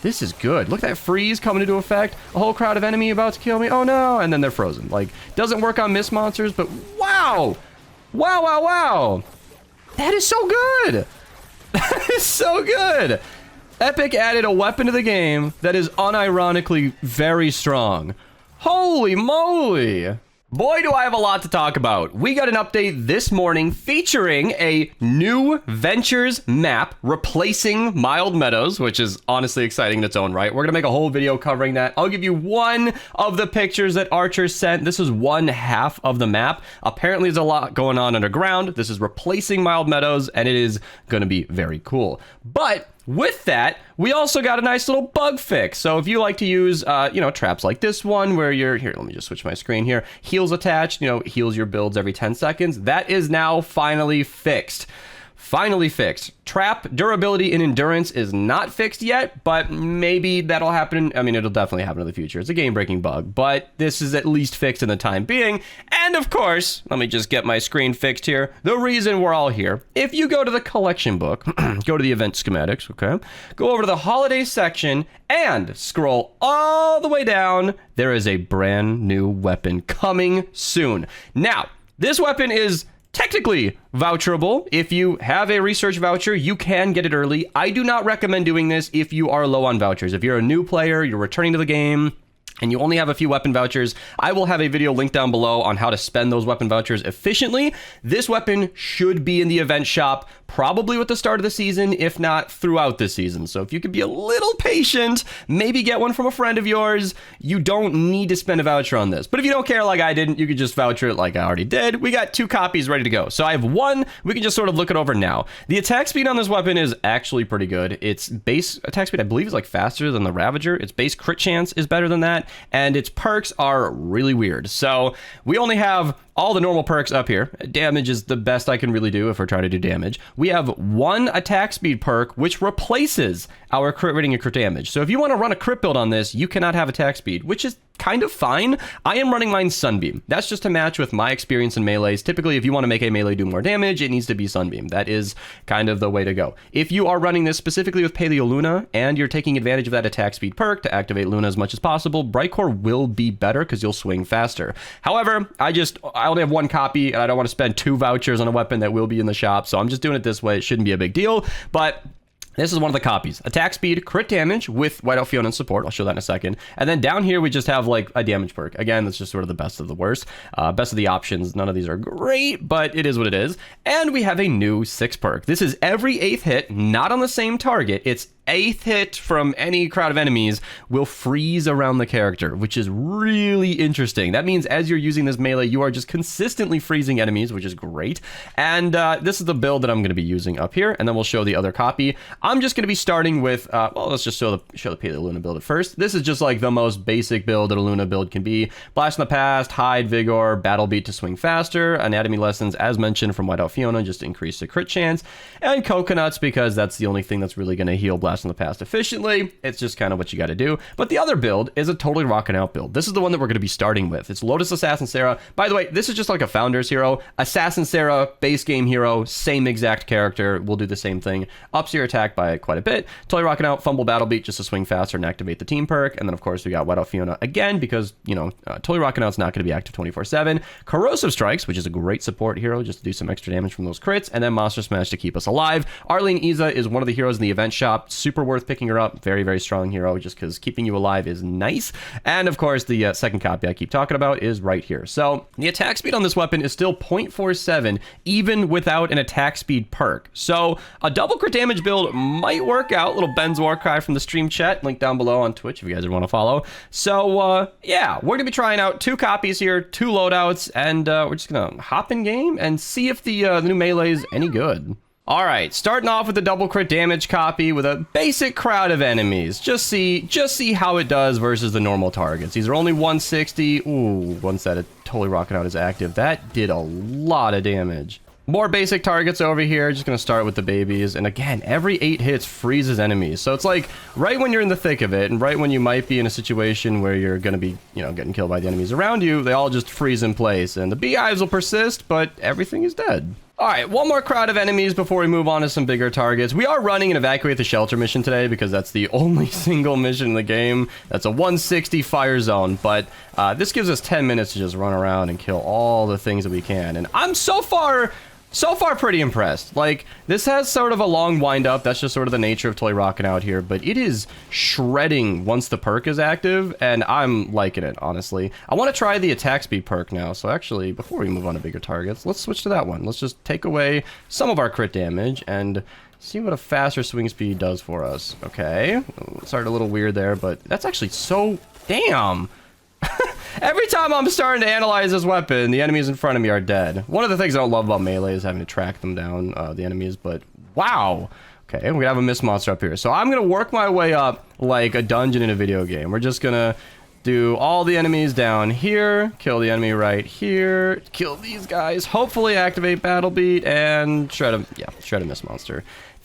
This is good. Look at that freeze coming into effect. A whole crowd of enemy about to kill me. Oh no, and then they're frozen. Like, doesn't work on mist monsters, but wow. Wow, wow, wow. That is so good. That is so good. Epic added a weapon to the game that is unironically very strong. Holy moly. Boy, do I have a lot to talk about. We got an update this morning featuring a new Ventures map replacing Mild Meadows, which is honestly exciting in its own right. We're going to make a whole video covering that. I'll give you one of the pictures that Archer sent. This is one half of the map. Apparently, there's a lot going on underground. This is replacing Mild Meadows, and it is going to be very cool. But with that, we also got a nice little bug fix. So if you like to use, traps like this one where you're here, let me just switch my screen here. Heals attached, heals your builds every 10 seconds. That is now finally fixed. Finally fixed. Trap durability and endurance is not fixed yet, but maybe that'll happen. I mean, it'll definitely happen in the future. It's a game-breaking bug, but this is at least fixed in the time being. And of course, let me just get my screen fixed here. The reason we're all here, if you go to the collection book, go to the event schematics, okay? Go over to the holiday section and scroll all the way down. There is a brand new weapon coming soon. Now, this weapon is technically voucherable. If you have a research voucher, you can get it early. I do not recommend doing this if you are low on vouchers. If you're a new player, you're returning to the game, and you only have a few weapon vouchers, I will have a video linked down below on how to spend those weapon vouchers efficiently. This weapon should be in the event shop probably with the start of the season, if not throughout the season. So if you could be a little patient, maybe get one from a friend of yours. You don't need to spend a voucher on this. But if you don't care like I didn't, you could just voucher it like I already did. We got 2 copies ready to go. So I have one. We can just sort of look it over now. The attack speed on this weapon is actually pretty good. Its base attack speed, I believe, is like faster than the Ravager. Its base crit chance is better than that. And its perks are really weird. So we only have all the normal perks up here. Damage is the best I can really do if we're trying to do damage. We have one attack speed perk, which replaces our crit rating and crit damage. So if you want to run a crit build on this, you cannot have attack speed, which is kind of fine. I am running mine Sunbeam. That's just to match with my experience in melees. Typically, if you want to make a melee do more damage, it needs to be Sunbeam. That is kind of the way to go. If you are running this specifically with Paleo Luna and you're taking advantage of that attack speed perk to activate Luna as much as possible, Brightcore will be better because you'll swing faster. However, I only have one copy and I don't want to spend 2 vouchers on a weapon that will be in the shop, so I'm just doing it this way. It shouldn't be a big deal, but this is one of the copies. Attack speed, crit damage with Whiteout Fiona and support. I'll show that in a second. And then down here, we just have like a damage perk. Again, that's just sort of the best of the worst. Best of the options. None of these are great, but it is what it is. And we have a new 6 perk. This is every 8th hit, not on the same target. It's 8th hit from any crowd of enemies will freeze around the character, which is really interesting. That means as you're using this melee, you are just consistently freezing enemies, which is great. And this is the build that I'm going to be using up here, and then we'll show the other copy. I'm just going to be starting with, let's just show the Paleo Luna build at first. This is just like the most basic build that a Luna build can be. Blast in the Past, Hide, Vigor, Battle Beat to swing faster, Anatomy Lessons, as mentioned from Whiteout Fiona, just to increase the crit chance, and Coconuts, because that's the only thing that's really going to heal Blast in the Past efficiently. It's just kind of what you got to do. But the other build is a totally rocking out build. This is the one that we're going to be starting with. It's Lotus Assassin Sarah. By the way, this is just like a Founders hero. Assassin Sarah, base game hero, same exact character. We'll do the same thing. Ups your attack by quite a bit. Totally rocking out. Fumble Battle Beat just to swing faster and activate the team perk. And then of course we got Whiteout Fiona again because, totally rocking out's not going to be active 24/7. Corrosive Strikes, which is a great support hero just to do some extra damage from those crits. And then Monster Smash to keep us alive. Arlene Iza is one of the heroes in the event shop. Super worth picking her up. Very, very strong hero just because keeping you alive is nice. And of course, the second copy I keep talking about is right here. So the attack speed on this weapon is still 0.47, even without an attack speed perk. So a double crit damage build might work out. Little Ben's Warcry from the stream chat, link down below on Twitch if you guys want to follow. So yeah, we're gonna be trying out 2 copies here, 2 loadouts, and we're just gonna hop in game and see if the new melee is any good. All right, starting off with the double crit damage copy with a basic crowd of enemies. Just see how it does versus the normal targets. These are only 160. Ooh, once that totally rocking out is active, that did a lot of damage. More basic targets over here. Just gonna start with the babies. And again, every 8 hits freezes enemies. So it's like right when you're in the thick of it and right when you might be in a situation where you're gonna be, getting killed by the enemies around you, they all just freeze in place. And the beehives will persist, but everything is dead. All right, one more crowd of enemies before we move on to some bigger targets. We are running an evacuate the shelter mission today because that's the only single mission in the game. That's a 160 fire zone, but this gives us 10 minutes to just run around and kill all the things that we can. And I'm so far pretty impressed. Like, this has sort of a long wind up. That's just sort of the nature of Toy Rockin' Out here, but it is shredding once the perk is active, and I'm liking it, honestly. I want to try the attack speed perk now, so actually, before we move on to bigger targets, let's switch to that one. Let's just take away some of our crit damage and see what a faster swing speed does for us. Okay, started a little weird there, but that's actually so... Damn! Every time I'm starting to analyze this weapon, the enemies in front of me are dead. One of the things I don't love about melee is having to track them down, the enemies, but wow. Okay, we have a Mist monster up here. So I'm going to work my way up like a dungeon in a video game. We're just going to do all the enemies down here, kill the enemy right here, kill these guys, hopefully activate Battle Beat, and shred a Mist monster.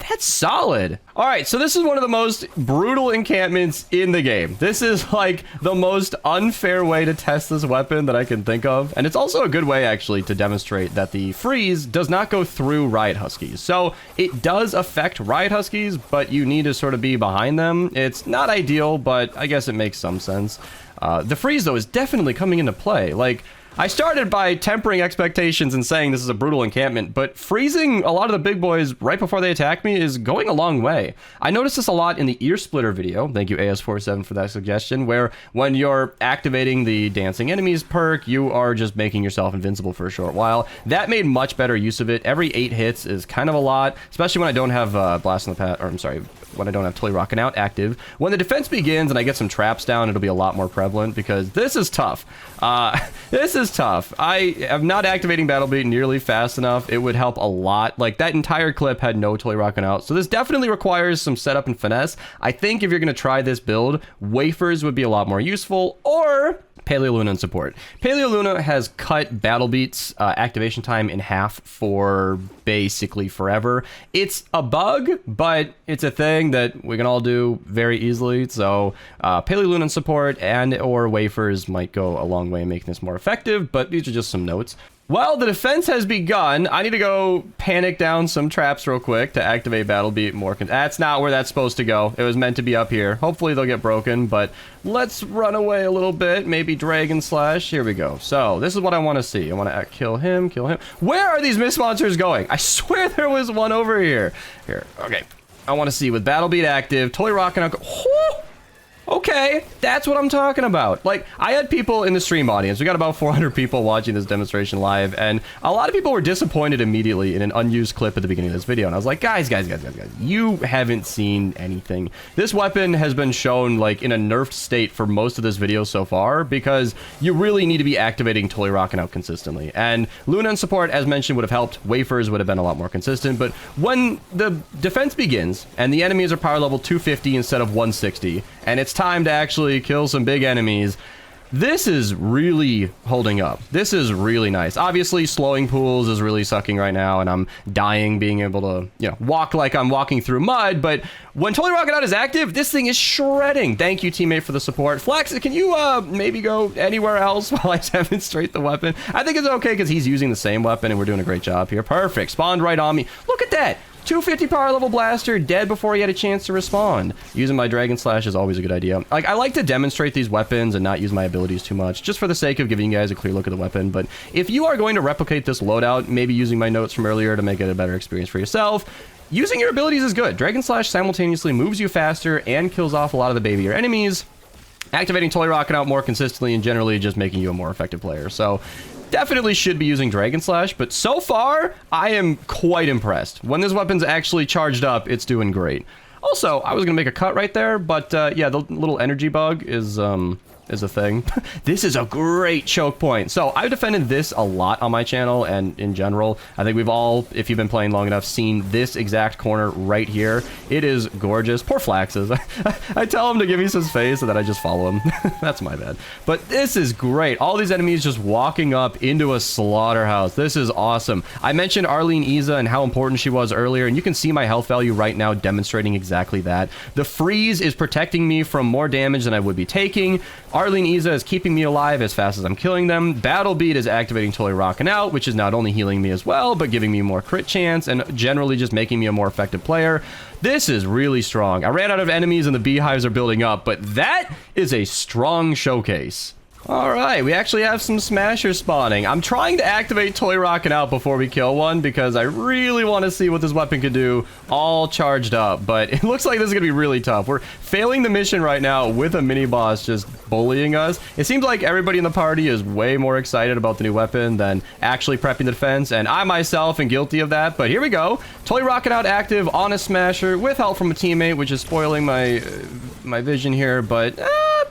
That's solid. All right, so this is one of the most brutal encampments in the game. This is like the most unfair way to test this weapon that I can think of. And it's also a good way actually to demonstrate that the freeze does not go through Riot Huskies. So it does affect Riot Huskies, but you need to sort of be behind them. It's not ideal, but I guess it makes some sense. The freeze though is definitely coming into play. Like, I started by tempering expectations and saying this is a brutal encampment, but freezing a lot of the big boys right before they attack me is going a long way. I noticed this a lot in the ear splitter video. Thank you, AS47, for that suggestion, where when you're activating the dancing enemies perk, you are just making yourself invincible for a short while. That made much better use of it. Every 8 hits is kind of a lot, especially when I don't have Blast in the Past, or I'm sorry, when I don't have Toy Rockin' Out active. When the defense begins and I get some traps down, it'll be a lot more prevalent because this is tough. This is tough. I am not activating Battle Beat nearly fast enough. It would help a lot. Like, that entire clip had no Toy Rockin' Out, so this definitely requires some setup and finesse. I think if you're going to try this build, wafers would be a lot more useful, or Paleo Luna and support. Paleo Luna has cut Battle Beat's activation time in half for basically forever. It's a bug, but it's a thing that we can all do very easily. So Paleo Luna and support and or wafers might go a long way in making this more effective, but these are just some notes. Well, the defense has begun. I need to go panic down some traps real quick to activate Battle Beat more. That's not where that's supposed to go. It was meant to be up here. Hopefully they'll get broken, but let's run away a little bit. Maybe Dragon Slash. Here we go. So this is what I want to see. I want to kill him, kill him. Where are these Mist monsters going? I swear there was one over here. Here, okay. I want to see with Battle Beat active, Toy Rockin' Out. Okay, that's what I'm talking about. Like, I had people in the stream audience. We got about 400 people watching this demonstration live, and a lot of people were disappointed immediately in an unused clip at the beginning of this video. And I was like, guys, you haven't seen anything. This weapon has been shown, like, in a nerfed state for most of this video so far, because you really need to be activating Toy Rockin' Out consistently. And Luna and support, as mentioned, would have helped. Wafers would have been a lot more consistent. But when the defense begins, and the enemies are power level 250 instead of 160, and it's time to actually kill some big enemies, this is really holding up. This is really nice. Obviously, slowing pools is really sucking right now, and I'm dying being able to, you know, walk like I'm walking through mud, but when Toy Rockin' Out is active, this thing is shredding. Thank you, teammate, for the support. Flex, can you maybe go anywhere else while I demonstrate the weapon? I think it's okay because he's using the same weapon, and we're doing a great job here. Perfect. Spawned right on me. Look at that. 250 power level blaster, dead before he had a chance to respond. Using my Dragon Slash is always a good idea. Like, I like to demonstrate these weapons and not use my abilities too much, just for the sake of giving you guys a clear look at the weapon. But if you are going to replicate this loadout, maybe using my notes from earlier to make it a better experience for yourself, using your abilities is good. Dragon Slash simultaneously moves you faster and kills off a lot of the babier enemies, activating Toy Rockin' Out more consistently and generally just making you a more effective player. So definitely should be using Dragon Slash, but so far, I am quite impressed. When this weapon's actually charged up, it's doing great. Also, I was going to make a cut right there, but yeah, the little energy bug is a thing. This is a great choke point. So I've defended this a lot on my channel and in general. I think we've all, if you've been playing long enough, seen this exact corner right here. It is gorgeous. Poor Flaxes. I tell him to give me some space and then I just follow him. That's my bad. But this is great. All these enemies just walking up into a slaughterhouse. This is awesome. I mentioned Arlene Iza and how important she was earlier, and you can see my health value right now demonstrating exactly that. The freeze is protecting me from more damage than I would be taking. Arlene Iza is keeping me alive as fast as I'm killing them. Battle Beat is activating Totally Rockin' Out, which is not only healing me as well, but giving me more crit chance and generally just making me a more effective player. This is really strong. I ran out of enemies and the beehives are building up, but that is a strong showcase. All right, we actually have some smashers spawning. I'm trying to activate Toy Rockin' Out before we kill one because I really want to see what this weapon could do all charged up, but it looks like this is going to be really tough. We're failing the mission right now with a mini-boss just bullying us. It seems like everybody in the party is way more excited about the new weapon than actually prepping the defense, and I myself am guilty of that, but here we go. Toy Rockin' Out active on a smasher with help from a teammate, which is spoiling my vision here, but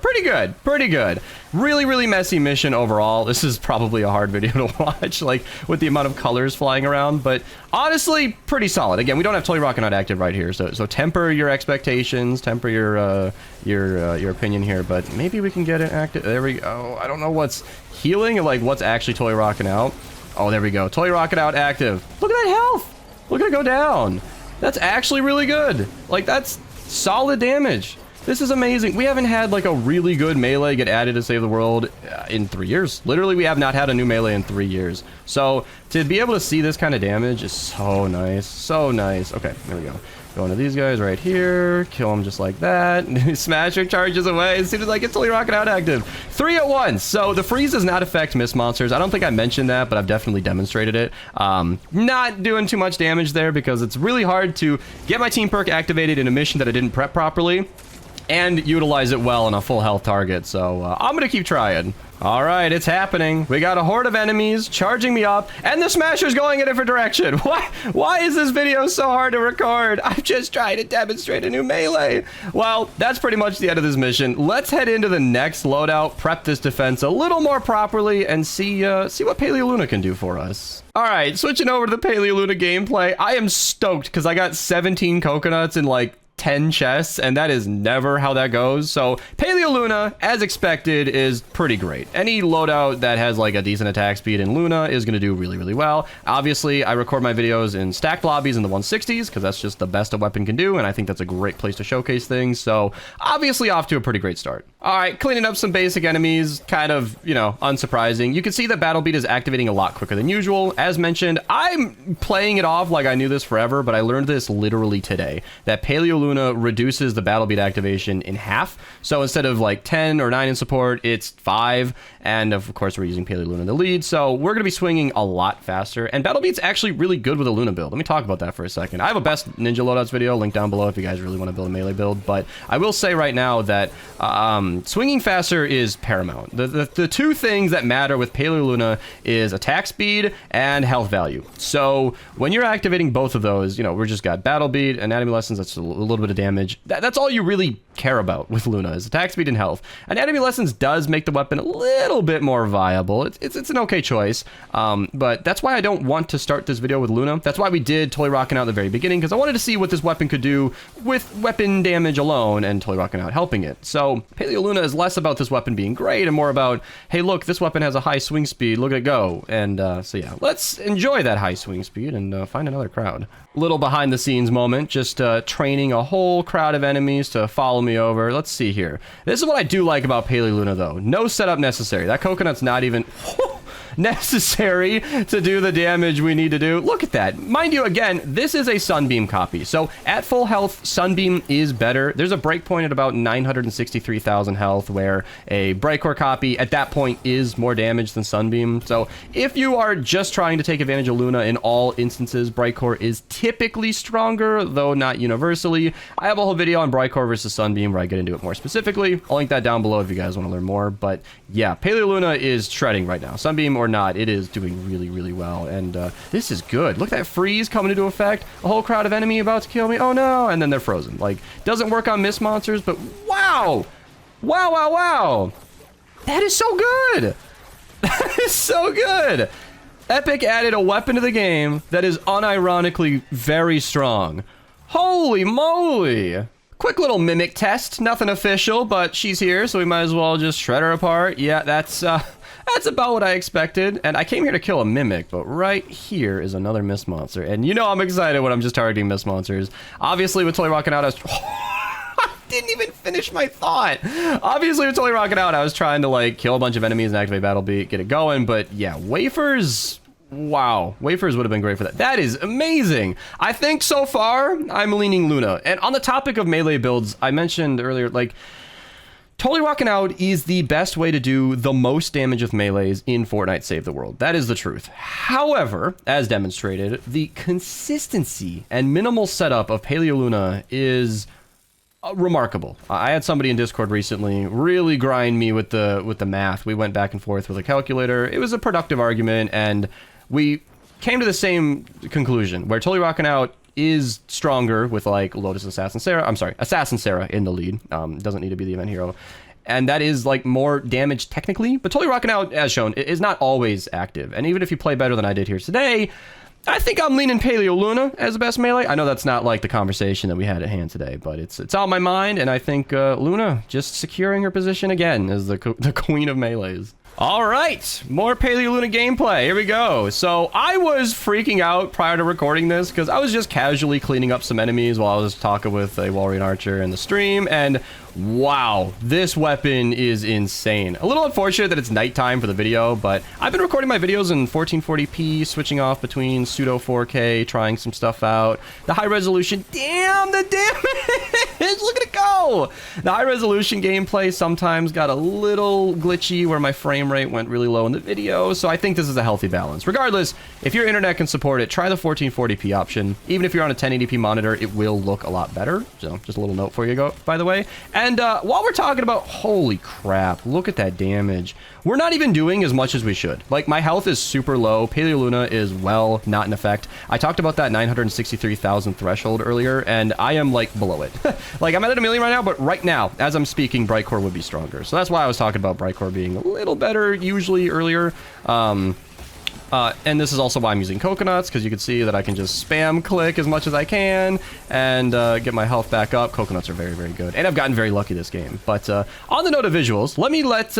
pretty good, pretty good. Really messy mission overall. This is probably a hard video to watch, like with the amount of colors flying around, but honestly, pretty solid. Again, we don't have Toy Rockin' Out active right here, so temper your expectations, temper your opinion here, but maybe we can get it active. There we go. I don't know what's healing, like what's actually Toy Rockin' Out. Oh, there we go. Toy Rockin' Out active. Look at that health. Look at it go down. That's actually really good. Like, that's solid damage. This is amazing. We haven't had like a really good melee get added to save the world in 3 years. Literally, we have not had a new melee in 3 years. So to be able to see this kind of damage is so nice. So nice. Okay, there we go. Going to these guys right here. Kill them just like that. Smasher charges away as soon as I get Totally Rockin' Out active. 3 at once. So the freeze does not affect mist monsters. I don't think I mentioned that, but I've definitely demonstrated it. Not doing too much damage there because it's really hard to get my team perk activated in a mission that I didn't prep properly and utilize it well on a full health target. So I'm gonna keep trying. All right, it's happening. We got a horde of enemies charging me up, and the smasher's going a different direction. Why is this video so hard to record? I'm just trying to demonstrate a new melee. Well, that's pretty much the end of this mission. Let's head into the next loadout, prep this defense a little more properly, and see what Paleoluna can do for us. All right, switching over to the Paleoluna gameplay. I am stoked because I got 17 coconuts in like 10 chests, and that is never how that goes. So Paleoluna, as expected, is pretty great. Any loadout that has like a decent attack speed in Luna is going to do really well. Obviously, I record my videos in stacked lobbies in the 160s because that's just the best a weapon can do, and I think that's a great place to showcase things. So obviously off to a pretty great start. All right, cleaning up some basic enemies, kind of, you know, unsurprising. You can see that Battle Beat is activating a lot quicker than usual. As mentioned, I'm playing it off like I knew this forever, but I learned this literally today, that Paleoluna reduces the Battle Beat activation in half. So instead of like 10 or 9 in support, it's 5. And of course, we're using Paleoluna in the lead. So we're going to be swinging a lot faster. And Battle Beat's actually really good with a Luna build. Let me talk about that for a second. I have a best ninja loadouts video linked down below if you guys really want to build a melee build. But I will say right now that swinging faster is paramount. The two things that matter with Paleoluna is attack speed and health value. So when you're activating both of those, you know, we're just got Battle Beat, Anatomy Lessons, that's a little bit of damage. That's all you really care about with Luna is attack speed and health. Anatomy Lessons does make the weapon a little bit more viable. It's an okay choice, but that's why I don't want to start this video with Luna. That's why we did Toy Rockin' Out at the very beginning, because I wanted to see what this weapon could do with weapon damage alone and Toy Rockin' Out helping it. So Paleoluna is less about this weapon being great and more about, hey, look, this weapon has a high swing speed. Look at it go. And so yeah, let's enjoy that high swing speed and find another crowd. Little behind the scenes moment, just training a whole crowd of enemies to follow me over. Let's see here. This is what I do like about Paleoluna though. No setup necessary. That coconut's not even necessary to do the damage we need to do. Look at that. Mind you, again, this is a Sunbeam copy. So at full health, Sunbeam is better. There's a breakpoint at about 963,000 health where a Breakcore copy at that point is more damage than Sunbeam. So if you are just trying to take advantage of Luna in all instances, Breakcore is typically stronger, though not universally. I have a whole video on Breakcore versus Sunbeam where I get into it more specifically. I'll link that down below if you guys want to learn more. But yeah, Paleoluna is shredding right now. Sunbeam or not, it is doing really well, and this is good. Look at that freeze coming into effect. A whole crowd of enemy about to kill me. Oh no, and then they're frozen. Like, doesn't work on mist monsters, but wow, that is so good. That is so good. Epic added a weapon to the game that is unironically very strong. Holy moly. Quick little mimic test, nothing official, but she's here, so we might as well just shred her apart. Yeah, that's about what I expected, and I came here to kill a mimic, but right here is another mist monster, and you know I'm excited when I'm just targeting mist monsters. Obviously, with Toy Rockin' Out, I was didn't even finish my thought. Obviously, it's only rocking out. I was trying to like kill a bunch of enemies and activate Battle Beat, get it going. But yeah, wafers. Wow, wafers would have been great for that. That is amazing. I think so far I'm leaning Luna. And on the topic of melee builds, I mentioned earlier, like, totally rocking out is the best way to do the most damage with melees in Fortnite Save the World. That is the truth. However, as demonstrated, the consistency and minimal setup of Paleo Luna is remarkable. I had somebody in Discord recently really grind me with the math. We went back and forth with a calculator. It was a productive argument, and we came to the same conclusion where Totally Rockin' Out is stronger with like Lotus Assassin Sarah. I'm sorry, Assassin Sarah in the lead. Doesn't need to be the event hero. And that is like more damage technically, but Totally Rockin' Out, as shown, is not always active. And even if you play better than I did here today, I think I'm leaning Paleo Luna as the best melee. I know that's not like the conversation that we had at hand today, but it's on my mind, and I think Luna just securing her position again as the queen of melees. All right, more Paleo Luna gameplay. Here we go. So I was freaking out prior to recording this because I was just casually cleaning up some enemies while I was talking with a Walrus Archer in the stream, and wow, this weapon is insane. A little unfortunate that it's nighttime for the video, but I've been recording my videos in 1440p, switching off between pseudo 4K, trying some stuff out. The high resolution, damn the damage, look at it go. The high resolution gameplay sometimes got a little glitchy where my frame rate went really low in the video, so I think this is a healthy balance. Regardless, if your internet can support it, try the 1440p option. Even if you're on a 1080p monitor, it will look a lot better. So just a little note for you, by the way. And while we're talking about, holy crap, look at that damage. We're not even doing as much as we should. Like, my health is super low. Paleo Luna is, well, not in effect. I talked about that 963,000 threshold earlier, and I am, like, below it. Like, I'm at a million right now, but right now, as I'm speaking, Brightcore would be stronger. So that's why I was talking about Brightcore being a little better, usually earlier. And this is also why I'm using coconuts, because you can see that I can just spam click as much as I can and get my health back up. Coconuts are very, very good. And I've gotten very lucky this game. But on the note of visuals, let me let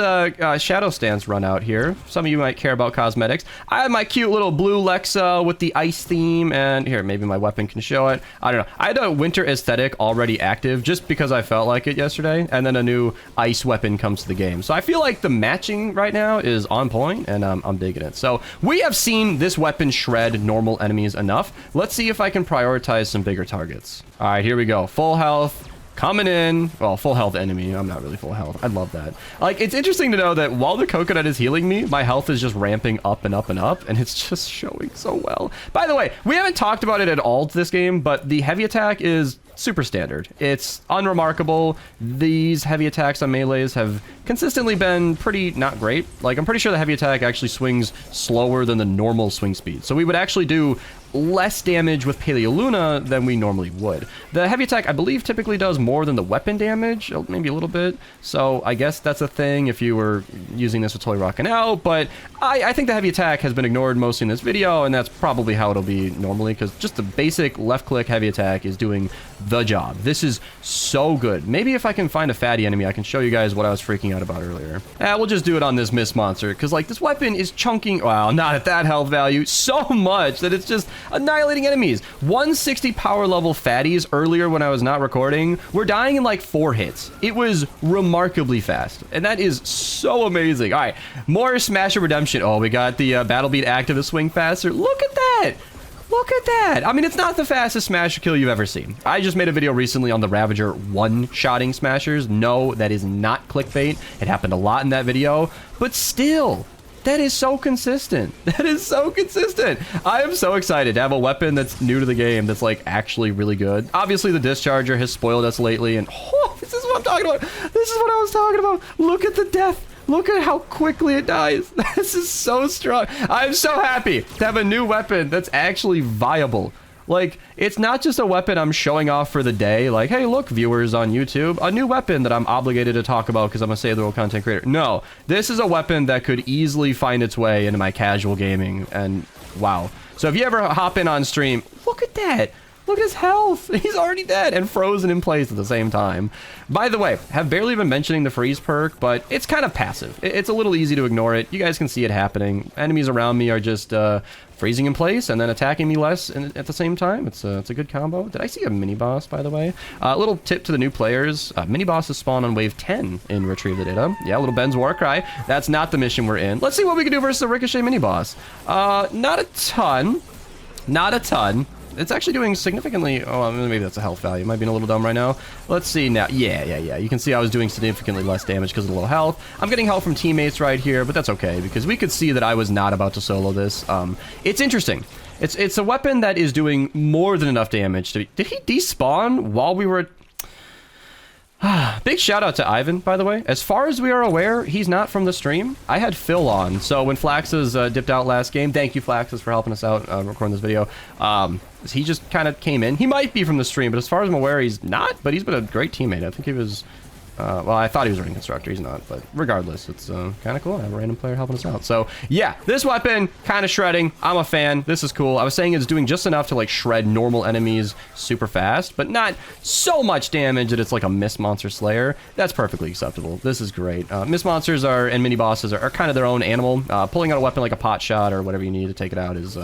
Shadow Stance run out here. Some of you might care about cosmetics. I have my cute little blue Lexa with the ice theme. And here, maybe my weapon can show it. I don't know. I had a winter aesthetic already active just because I felt like it yesterday. And then a new ice weapon comes to the game. So I feel like the matching right now is on point, and I'm digging it. So we have seen this weapon shred normal enemies enough. Let's see if I can prioritize some bigger targets. All right, here we go. Full health. Coming in. Well, full health enemy. I'm not really full health. I love that. Like, it's interesting to know that while the coconut is healing me, my health is just ramping up and up and up, and it's just showing so well. By the way, we haven't talked about it at all to this game, but the heavy attack is super standard. It's unremarkable. These heavy attacks on melees have consistently been pretty not great. Like, I'm pretty sure the heavy attack actually swings slower than the normal swing speed. So we would actually do less damage with Paleo Luna than we normally would. The heavy attack, I believe, typically does more than the weapon damage, maybe a little bit. So I guess that's a thing if you were using this with Totally Rockin' Out, but I think the heavy attack has been ignored mostly in this video, and that's probably how it'll be normally, because just the basic left-click heavy attack is doing the job. This is so good. Maybe if I can find a fatty enemy, I can show you guys what I was freaking out about earlier. We'll just do it on this Mist monster, because, like, this weapon is chunking, well, not at that health value, so much that it's just annihilating enemies. 160 power level fatties earlier when I was not recording were dying in like 4 hits. It was remarkably fast, and that is so amazing. All right, more Smash of Redemption. Oh, we got the Battle Beat active to swing faster. Look at that. Look at that. I mean, it's not the fastest smasher kill you've ever seen. I just made a video recently on the Ravager one-shotting smashers. No, that is not clickbait. It happened a lot in that video, but still, that is so consistent. That is so consistent. I am so excited to have a weapon that's new to the game that's like actually really good. Obviously, the Discharger has spoiled us lately, and oh, this is what I'm talking about. This is what I was talking about. Look at the death. Look at how quickly it dies. This is so strong. I'm so happy to have a new weapon that's actually viable. Like, it's not just a weapon I'm showing off for the day. Like, hey, look, viewers on YouTube, a new weapon that I'm obligated to talk about because I'm a Save the World content creator. No, this is a weapon that could easily find its way into my casual gaming. And wow. So if you ever hop in on stream, look at that. Look at his health. He's already dead and frozen in place at the same time. By the way, have barely been mentioning the freeze perk, but it's kind of passive. It's a little easy to ignore it. You guys can see it happening. Enemies around me are just freezing in place and then attacking me less at the same time. It's a good combo. Did I see a mini boss, by the way? Little tip to the new players. Mini bosses spawn on wave 10 in Retrieve the Data. Yeah, little Ben's Warcry. That's not the mission we're in. Let's see what we can do versus a Ricochet mini boss. Not a ton. Not a ton. It's actually doing significantly... Oh, maybe that's a health value. Might be a little dumb right now. Let's see now. Yeah. You can see I was doing significantly less damage because of the low health. I'm getting help from teammates right here, but that's okay because we could see that I was not about to solo this. It's interesting. It's a weapon that is doing more than enough damage to... Did he despawn while we were... Big shout out to Ivan, by the way. As far as we are aware, he's not from the stream. I had Phil on, so when Flaxes dipped out last game, thank you, Flaxes, for helping us out recording this video. He just kind of came in. He might be from the stream, but as far as I'm aware, he's not, but he's been a great teammate. I think he was... well, I thought he was a ring constructor. He's not, but regardless, it's kind of cool. I have a random player helping us out. So, yeah, this weapon, kind of shredding. I'm a fan. This is cool. I was saying it's doing just enough to, like, shred normal enemies super fast, but not so much damage that it's like a Mist Monster Slayer. That's perfectly acceptable. This is great. Mist Monsters and mini bosses are kind of their own animal. Pulling out a weapon like a pot shot or whatever you need to take it out is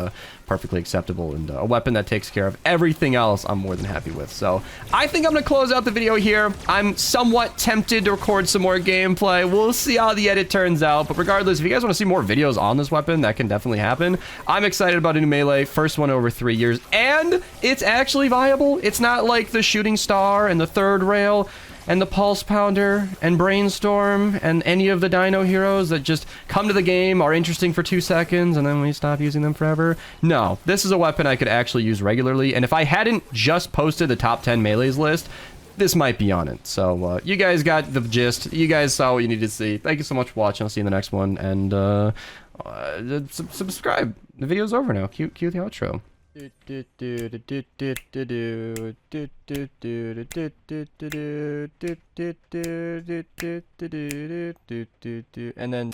perfectly acceptable, and a weapon that takes care of everything else I'm more than happy with. So, I think I'm going to close out the video here. I'm somewhat tempted to record some more gameplay. We'll see how the edit turns out, but regardless, if you guys want to see more videos on this weapon, that can definitely happen. I'm excited about a new melee, first one over 3 years, and it's actually viable. It's not like the Shooting Star and the Third Rail and the Pulse Pounder and Brainstorm and any of the Dino heroes that just come to the game, are interesting for 2 seconds, and then we stop using them forever. No, this is a weapon I could actually use regularly, and if I hadn't just posted the top 10 melees list, this might be on it. So, you guys got the gist. You guys saw what you needed to see. Thank you so much for watching. I'll see you in the next one, and subscribe. The video's over now. Cue the outro. And then